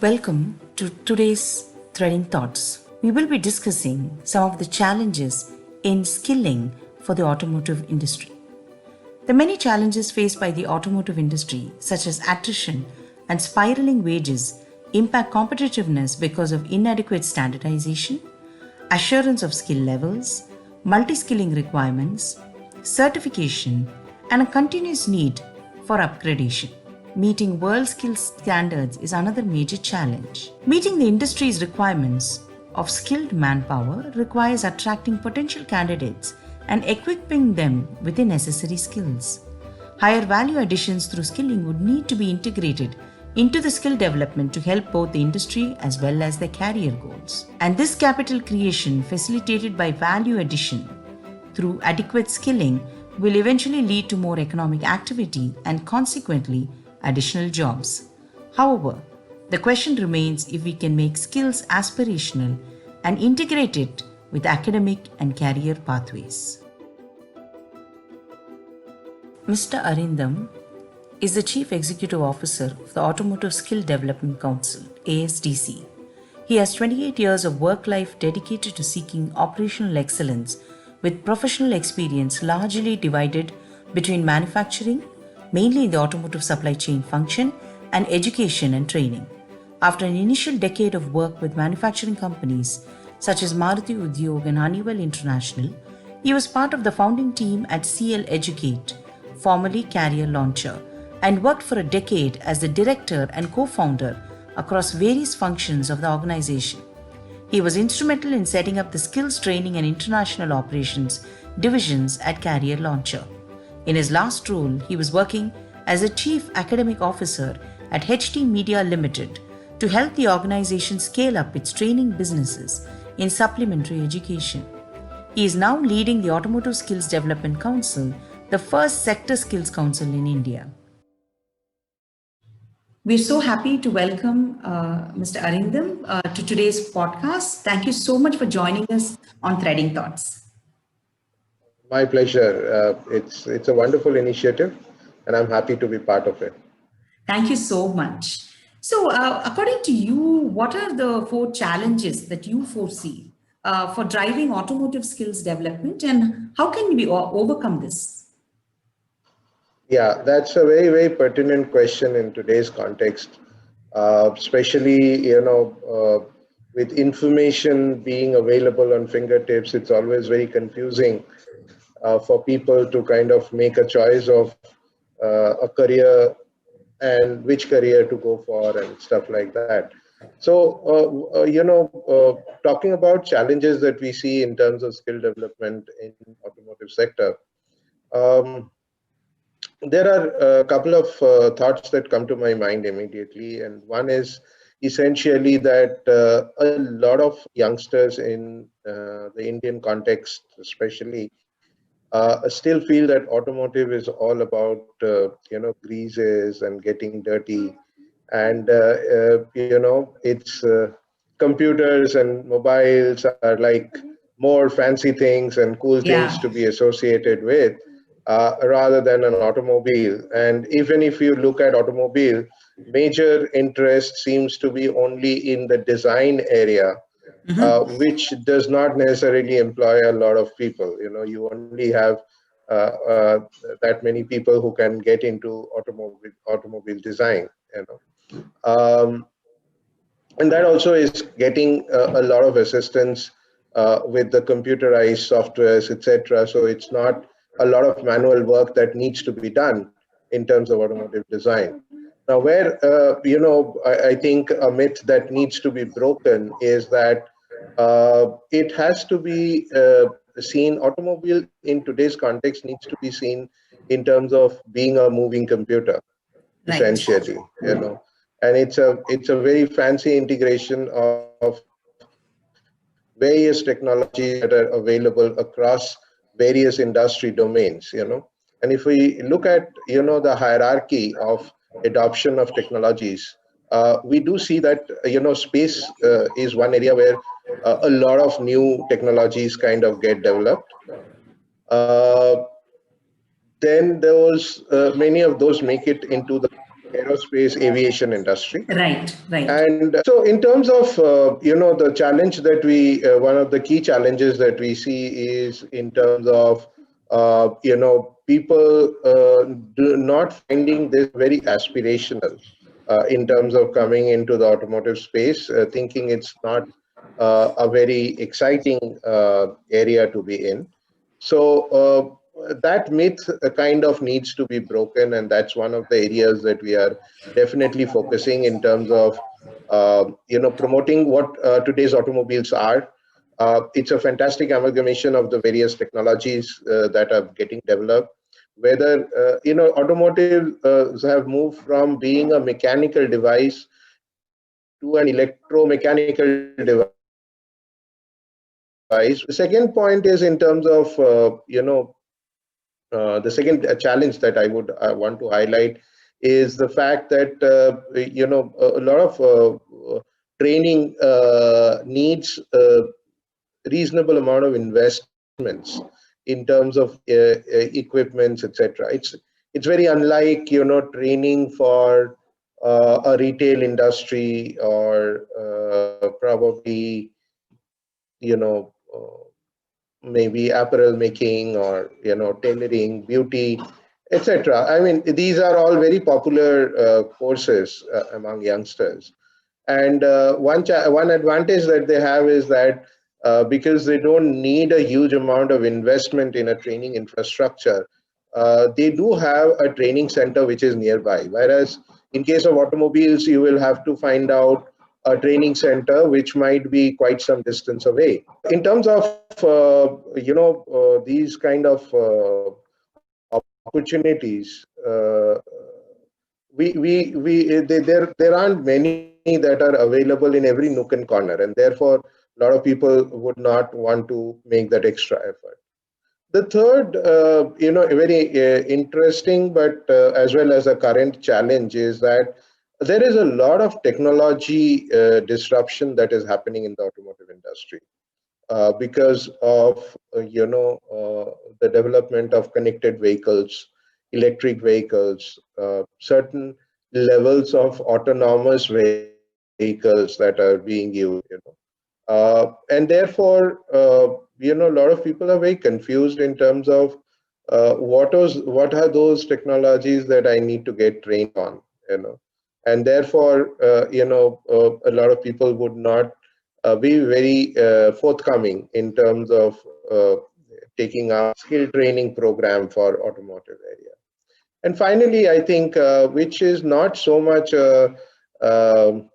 Welcome to today's Threading Thoughts. We will be discussing some of the challenges in skilling for the automotive industry. The many challenges faced by the automotive industry, such as attrition and spiraling wages, impact competitiveness because of inadequate standardization, assurance of skill levels, multi skilling requirements, certification, and a continuous need for upgradation. Meeting world skills standards is another major challenge. Meeting the industry's requirements of skilled manpower requires attracting potential candidates and equipping them with the necessary skills. Higher value additions through skilling would need to be integrated into the skill development to help both the industry as well as their career goals. And this capital creation, facilitated by value addition through adequate skilling, will eventually lead to more economic activity and consequently additional jobs. However, the question remains if we can make skills aspirational and integrate it with academic and career pathways. Mr. Arindam is the Chief Executive Officer of the Automotive Skill Development Council, ASDC. He has 28 years of work life dedicated to seeking operational excellence with professional experience largely divided between manufacturing, mainly in the automotive supply chain function, and education and training. After an initial decade of work with manufacturing companies such as Maruti Udyog and Honeywell International, he was part of the founding team at CL Educate, formerly Career Launcher, and worked for a decade as the director and co-founder across various functions of the organization. He was instrumental in setting up the skills training and international operations divisions at Career Launcher. In his last role, he was working as a Chief Academic Officer at HT Media Limited to help the organization scale up its training businesses in supplementary education. He is now leading the Automotive Skills Development Council, the first sector skills council in India. We're so happy to welcome Mr. Arindam to today's podcast. Thank you so much for joining us on Threading Thoughts. My pleasure. It's a wonderful initiative, and I'm happy to be part of it. Thank you so much. So, according to you, what are the four challenges that you foresee for driving automotive skills development, and how can we overcome this? Yeah, that's a very, very pertinent question in today's context, especially, with information being available on fingertips, it's always very confusing for people to kind of make a choice of a career and which career to go for and stuff like that. So, talking about challenges that we see in terms of skill development in automotive sector, um, there are a couple of thoughts that come to my mind immediately, and one is essentially that a lot of youngsters in the Indian context, especially, still feel that automotive is all about greases and getting dirty, and it's computers and mobiles are like more fancy things and cool things to be associated with, rather than an automobile. And even if you look at automobile, major interest seems to be only in the design area, which does not necessarily employ a lot of people. You only have that many people who can get into automobile design. Um, and that also is getting a lot of assistance with the computerized softwares, etc. So it's not a lot of manual work that needs to be done in terms of automotive design. Now, where I think a myth that needs to be broken is that it has to be seen. Automobile in today's context needs to be seen in terms of being a moving computer, essentially. And it's a very fancy integration of various technologies that are available across various industry domains. And if we look at the hierarchy of adoption of technologies, we do see that space is one area where a lot of new technologies kind of get developed. Then those many of those make it into the aerospace aviation industry. Right, right. And so in terms of, the challenge that one of the key challenges that we see is in terms of, people do not finding this very aspirational in terms of coming into the automotive space, thinking it's not a very exciting area to be in. So that myth kind of needs to be broken, and that's one of the areas that we are definitely focusing in terms of promoting what today's automobiles are. It's a fantastic amalgamation of the various technologies that are getting developed. Whether automotive have moved from being a mechanical device to an electromechanical device. The second point is in terms of the second challenge that I want to highlight is the fact that a lot of training needs reasonable amount of investments in terms of equipments, etc. It's very unlike training for a retail industry or probably you know. Maybe apparel making or tailoring, beauty, etc. I mean, these are all very popular courses among youngsters. And one advantage that they have is that because they don't need a huge amount of investment in a training infrastructure, they do have a training center which is nearby. Whereas in case of automobiles, you will have to find out a training center which might be quite some distance away. In terms of these kind of opportunities, there aren't many that are available in every nook and corner, and therefore a lot of people would not want to make that extra effort. The third, a very interesting but as well as a current challenge is that there is a lot of technology disruption that is happening in the automotive industry because of the development of connected vehicles, electric vehicles, certain levels of autonomous vehicles that are being used. And therefore, a lot of people are very confused in terms of what are those technologies that I need to get trained on, and therefore, a lot of people would not be very forthcoming in terms of taking up skill training program for automotive area. And finally, I think which is not so much um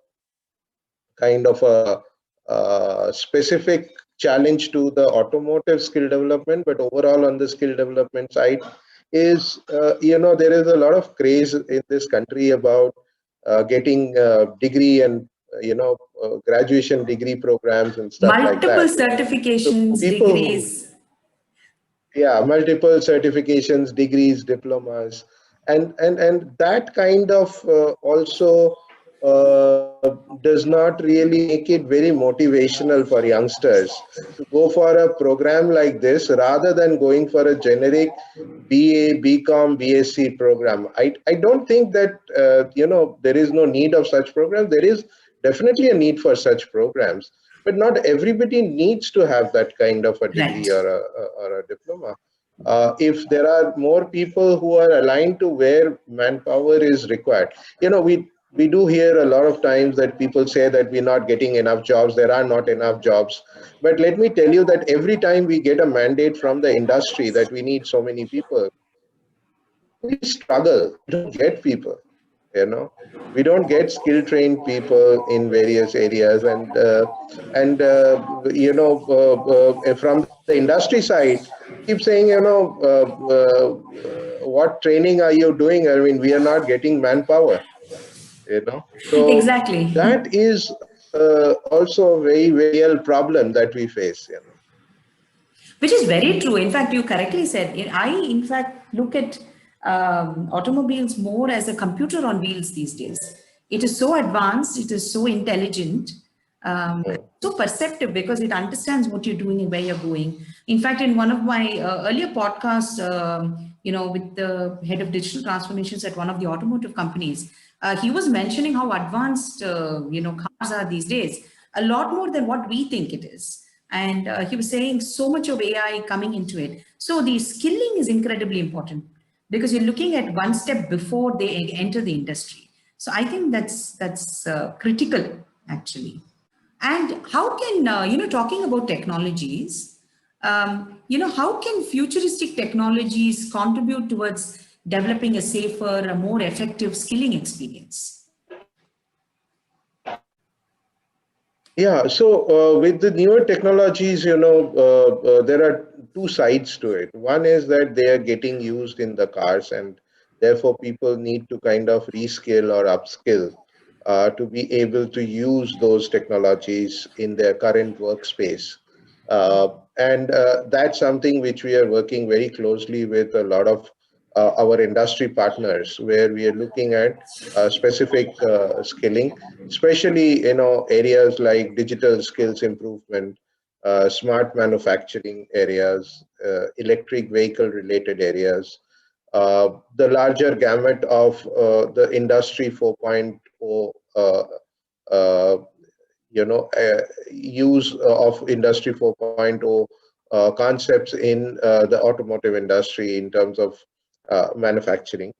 kind of a specific challenge to the automotive skill development, but overall on the skill development side is, there is a lot of craze in this country about getting degree and, graduation degree programs and stuff like Multiple that. So certifications, people who, degrees. yeah, multiple certifications, degrees, diplomas, and that kind of also does not really make it very motivational for youngsters to go for a program like this rather than going for a generic BA, BCom, BSc program. I don't think that there is no need of such programs. There is definitely a need for such programs, but not everybody needs to have that kind of a degree Right. or a diploma. If there are more people who are aligned to where manpower is required, we do hear a lot of times that people say that we're not getting enough jobs, there are not enough jobs. But let me tell you that every time we get a mandate from the industry that we need so many people, we struggle. We don't get people, you know. We don't get skill trained people in various areas, and from the industry side, they keep saying, what training are you doing? I mean, we are not getting manpower, So Exactly. that is also a very, very real problem that we face. Which is very true. In fact, you correctly said. I, in fact, look at automobiles more as a computer on wheels these days. It is so advanced, it is so intelligent, so perceptive because it understands what you're doing and where you're going. In fact, in one of my earlier podcasts, with the head of digital transformations at one of the automotive companies, He was mentioning how advanced cars are these days, a lot more than what we think it is. And he was saying so much of AI coming into it. So the skilling is incredibly important because you're looking at one step before they enter the industry. So I think that's critical actually. And how can talking about technologies, how can futuristic technologies contribute towards developing a safer, a more effective skilling experience? Yeah, so with the newer technologies, there are two sides to it. One is that they are getting used in the cars, and therefore people need to kind of reskill or upskill to be able to use those technologies in their current workspace. And that's something which we are working very closely with a lot of our industry partners, where we are looking at specific skilling, especially areas like digital skills improvement, smart manufacturing areas, electric vehicle related areas, the larger gamut of the industry 4.0 uh, use of industry 4.0 concepts in the automotive industry in terms of manufacturing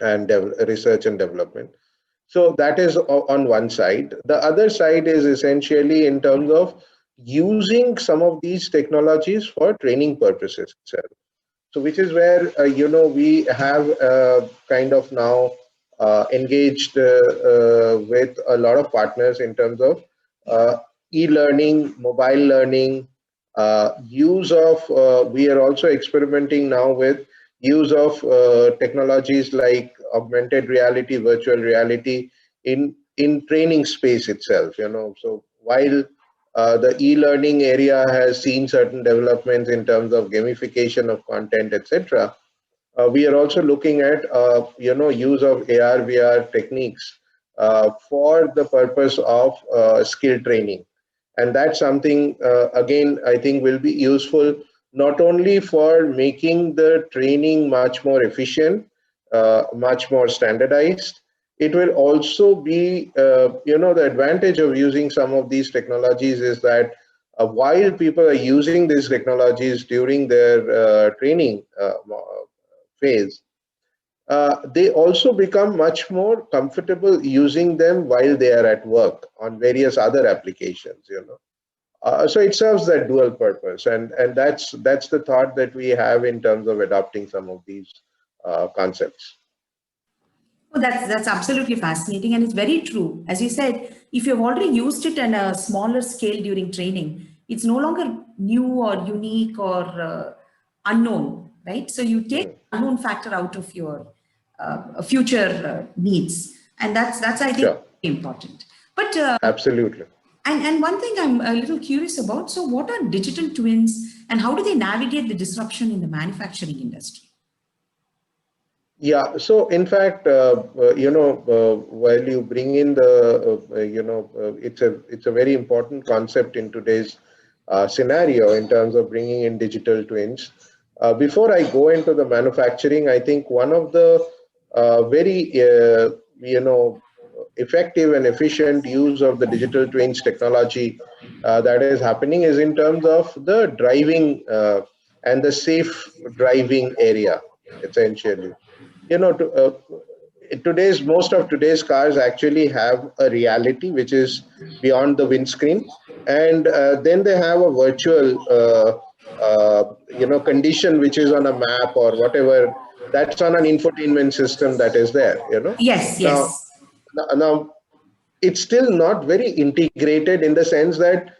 and research and development. So that is on one side. The other side is essentially in terms of using some of these technologies for training purposes itself. So which is where we have kind of now engaged with a lot of partners in terms of uh, e-learning, mobile learning, use of. We are also experimenting now with use of technologies like augmented reality, virtual reality in training space itself. So while the e-learning area has seen certain developments in terms of gamification of content, etc. We are also looking at use of AR VR techniques for the purpose of skill training, and that's something again I think will be useful not only for making the training much more efficient, much more standardized. It will also be the advantage of using some of these technologies is that while people are using these technologies during their training phase, they also become much more comfortable using them while they are at work on various other applications. So it serves that dual purpose, and that's the thought that we have in terms of adopting some of these concepts. Oh, that's absolutely fascinating, and it's very true. As you said, if you've already used it on a smaller scale during training, it's no longer new or unique or unknown, right? So you take Mm, the unknown factor out of your future needs, and that's I think sure, important. But absolutely. and one thing I'm a little curious about. So, what are digital twins, and how do they navigate the disruption in the manufacturing industry? Yeah, so in fact, while you bring in the, it's a very important concept in today's scenario in terms of bringing in digital twins. Before I go into the manufacturing, I think one of the very, effective and efficient use of the digital twins technology that is happening is in terms of the driving and the safe driving area, essentially. you know to, uh, Today's most of today's cars actually have a reality which is beyond the windscreen, and then they have a virtual condition which is on a map or whatever, that's on an infotainment system that is there. Yes, Now, yes. now it's still not very integrated in the sense that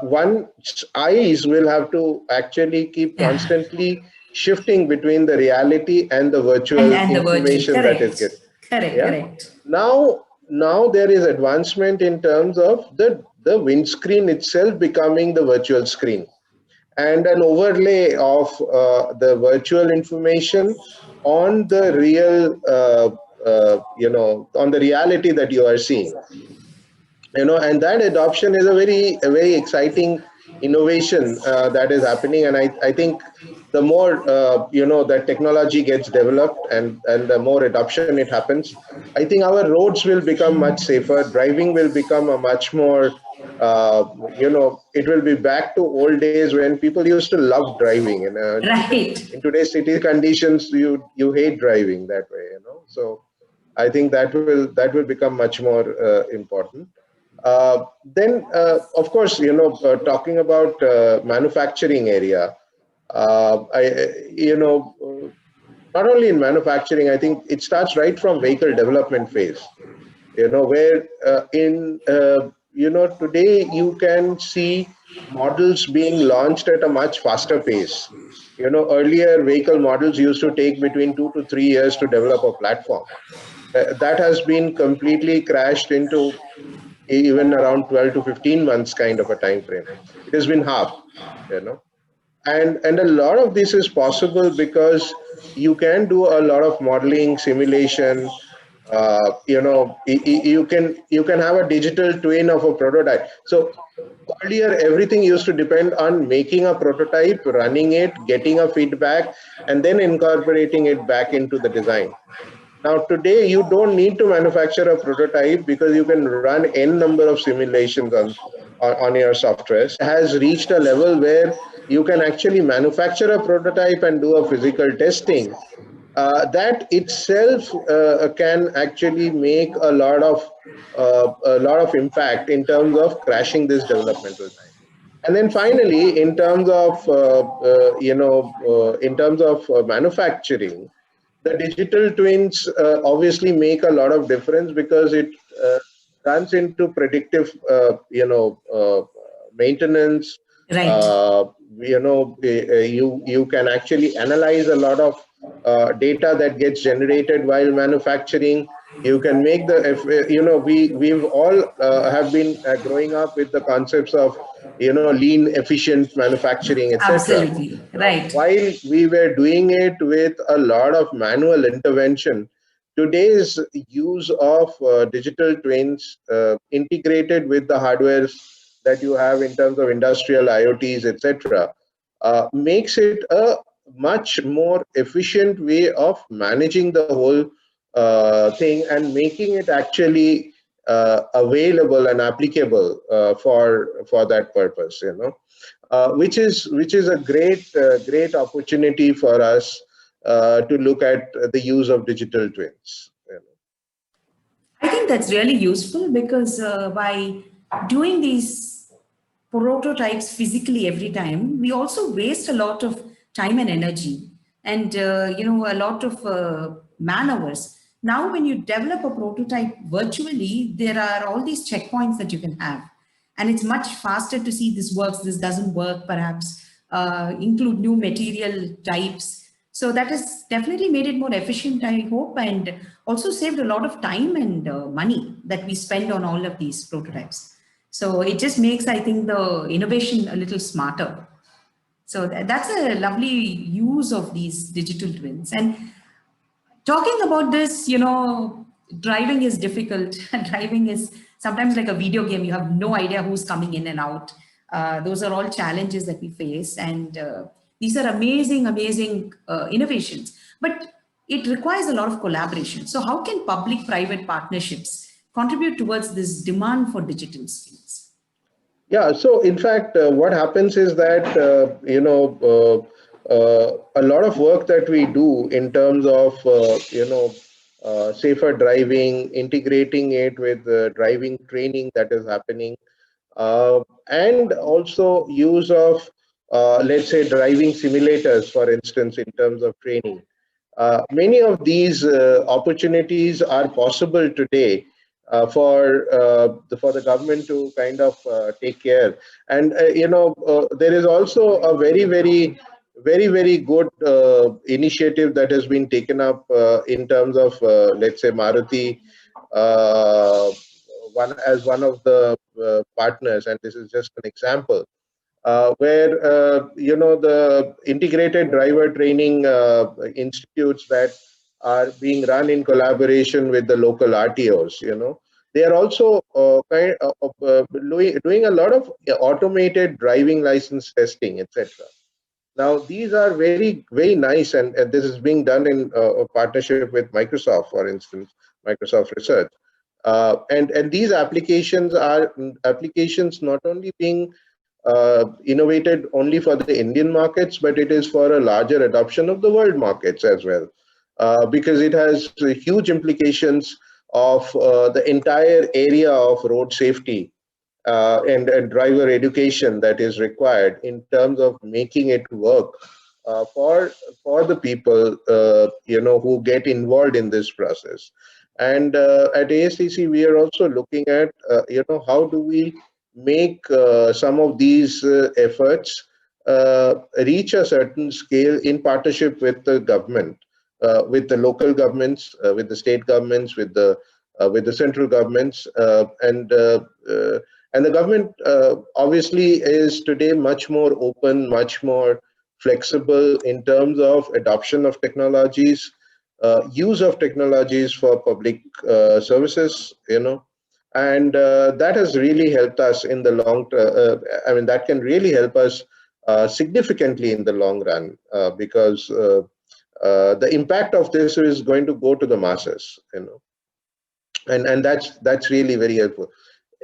one's eyes will have to actually keep Yeah. constantly shifting between the reality and the virtual And the virtual. information that is Correct. getting. Correct, Yeah. correct. Now there is advancement in terms of the windscreen itself becoming the virtual screen, and an overlay of the virtual information on the real on the reality that you are seeing. And that adoption is a very exciting innovation that is happening, and I think the more that technology gets developed, and the more adoption it happens, I think our roads will become much safer. Driving will become a much more it will be back to old days when people used to love driving. Right. In today's city conditions, you hate driving that way. So I think that will become much more important. Then, of course, talking about manufacturing area, not only in manufacturing, I think it starts right from vehicle development phase. Where today you can see models being launched at a much faster pace. Earlier vehicle models used to take between 2 to 3 years to develop a platform. That has been completely crashed into even around 12 to 15 months kind of a time frame. It has been halved, you know and a lot of this is possible because you can do a lot of modeling simulation. You can have a digital twin of a prototype. So earlier everything used to depend on making a prototype, running it, getting a feedback, and then incorporating it back into the design. Now, today, you don't need to manufacture a prototype because you can run n number of simulations on your software. Has reached a level where you can actually manufacture a prototype and do a physical testing. That itself can actually make a lot of impact in terms of crashing this developmental time. And then finally, in terms of manufacturing, the digital twins obviously make a lot of difference because it runs into predictive, maintenance. Right. Uh, you can actually analyze a lot of data that gets generated while manufacturing. You can make we've all have been growing up with the concepts of lean efficient manufacturing, etc. Absolutely. Right. While we were doing it with a lot of manual intervention, today's use of digital twins integrated with the hardwares that you have in terms of industrial IoTs, etc., makes it a much more efficient way of managing the whole thing and making it actually available and applicable for that purpose. Which is a great opportunity for us to look at the use of digital twins. I think that's really useful because by doing these prototypes physically every time, we also waste a lot of time and energy and a lot of man hours. Now, when you develop a prototype virtually, there are all these checkpoints that you can have, and it's much faster to see this works, this doesn't work, perhaps include new material types. So that has definitely made it more efficient, I hope, and also saved a lot of time and money that we spend on all of these prototypes. So it just makes, I think, the innovation a little smarter. So that's a lovely use of these digital twins. And talking about this, driving is difficult. Driving is sometimes like a video game. You have no idea who's coming in and out. Those are all challenges that we face. And these are amazing, amazing innovations. But it requires a lot of collaboration. So, how can public private partnerships contribute towards this demand for digital skills? Yeah, so in fact, what happens is that a lot of work that we do in terms of safer driving, integrating it with driving training that is happening, and also use of let's say driving simulators, for instance, in terms of training. Many of these opportunities are possible today for the government to kind of take care. And there is also a very good initiative that has been taken up in terms of let's say Maruti, uh, one of the partners, and this is just an example where the integrated driver training institutes that are being run in collaboration with the local RTOs. They are also doing a lot of automated driving license testing, etc. Now, these are very, very nice, and this is being done in a partnership with Microsoft, for instance, Microsoft Research. And these applications are applications not only being innovated only for the Indian markets, but it is for a larger adoption of the world markets as well, because it has huge implications of the entire area of road safety and driver education that is required in terms of making it work for the people who get involved in this process. And at ASTC, we are also looking at how do we make some of these efforts reach a certain scale in partnership with the government, with the local governments, with the state governments, with the central governments, and the government obviously is today much more open, much more flexible in terms of adoption of technologies, use of technologies for public services, and that has really helped us in the long term. I mean, that can really help us significantly in the long run, because the impact of this is going to go to the masses, and that's really very helpful.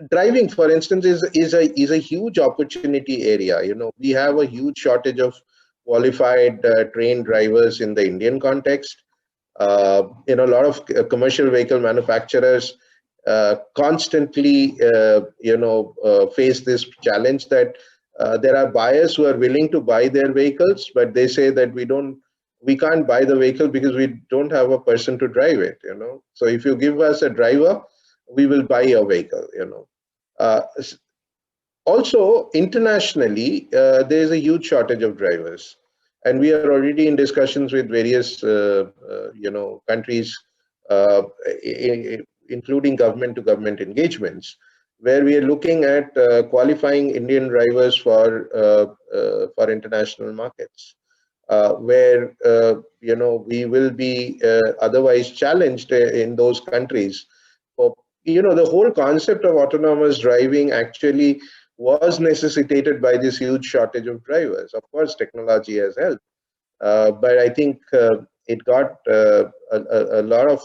Driving, for instance, is a huge opportunity area. We have a huge shortage of qualified trained drivers in the Indian context. A lot of commercial vehicle manufacturers constantly face this challenge that there are buyers who are willing to buy their vehicles, but they say that we can't buy the vehicle because we don't have a person to drive it. So if you give us a driver, we will buy your vehicle. uh, Also, internationally, there is a huge shortage of drivers, and we are already in discussions with various, countries, uh, including government-to-government engagements, where we are looking at qualifying Indian drivers for international markets, where we will be otherwise challenged in those countries. For the whole concept of autonomous driving actually was necessitated by this huge shortage of drivers. Of course, technology has helped, but I think it got a lot of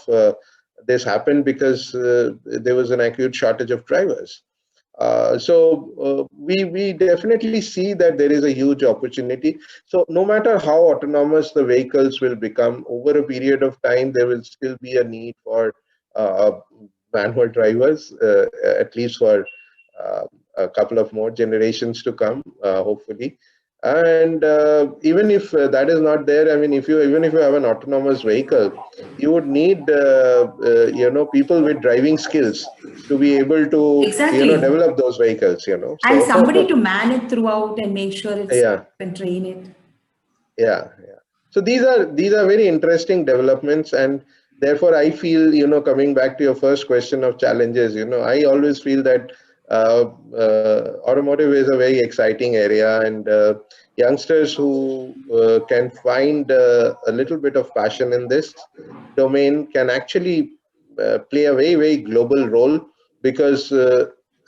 this happened because there was an acute shortage of drivers. We definitely see that there is a huge opportunity. So no matter how autonomous the vehicles will become over a period of time, there will still be a need for uh, manual drivers, at least for uh, a couple of more generations to come, hopefully. And even if that is not there, I mean, even if you have an autonomous vehicle, you would need people with driving skills to be able to Exactly. develop those vehicles. And So somebody to man it throughout and make sure it's yeah, and train it. yeah. So these are very interesting developments, and therefore I feel, coming back to your first question of challenges, I always feel that automotive is a very exciting area, and youngsters who can find a little bit of passion in this domain can actually play a very, very global role, because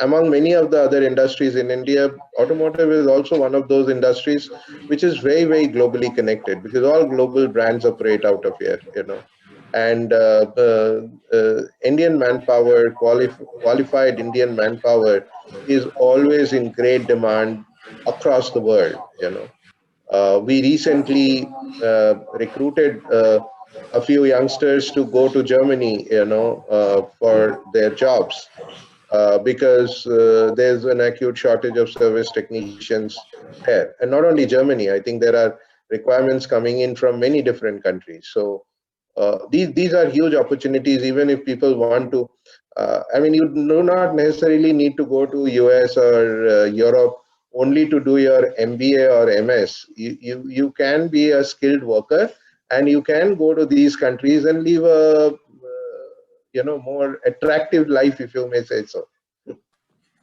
among many of the other industries in India, automotive is also one of those industries which is very, very globally connected, because all global brands operate out of here, and Indian manpower, qualified Indian manpower, is always in great demand across the world. We recently recruited a few youngsters to go to Germany, for their jobs, because there's an acute shortage of service technicians there. And not only Germany, I think there are requirements coming in from many different countries. So these are huge opportunities, even if people want to. I mean, you do not necessarily need to go to US or Europe only to do your MBA or MS. You can be a skilled worker, and you can go to these countries and live a more attractive life, if you may say so.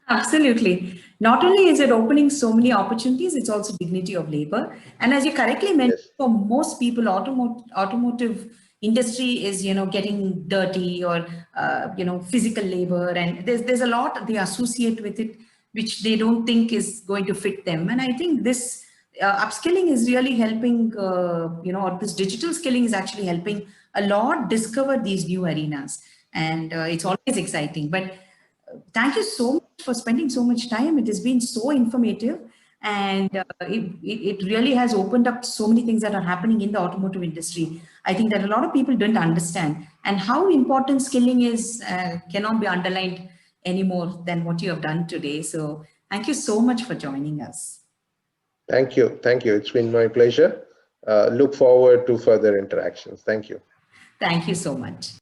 Absolutely. Not only is it opening so many opportunities, it's also dignity of labor. And as you correctly mentioned, Yes. for most people, automotive industry is getting dirty or physical labor, and there's a lot they associate with it which they don't think is going to fit them. And I think this upskilling is really helping, or this digital skilling is actually helping a lot discover these new arenas. And it's always exciting. But thank you so much for spending so much time. It has been so informative. And it really has opened up so many things that are happening in the automotive industry. I think that a lot of people don't understand, and how important skilling is cannot be underlined any more than what you have done today. So thank you so much for joining us. Thank you. Thank you. It's been my pleasure. Look forward to further interactions. Thank you. Thank you so much.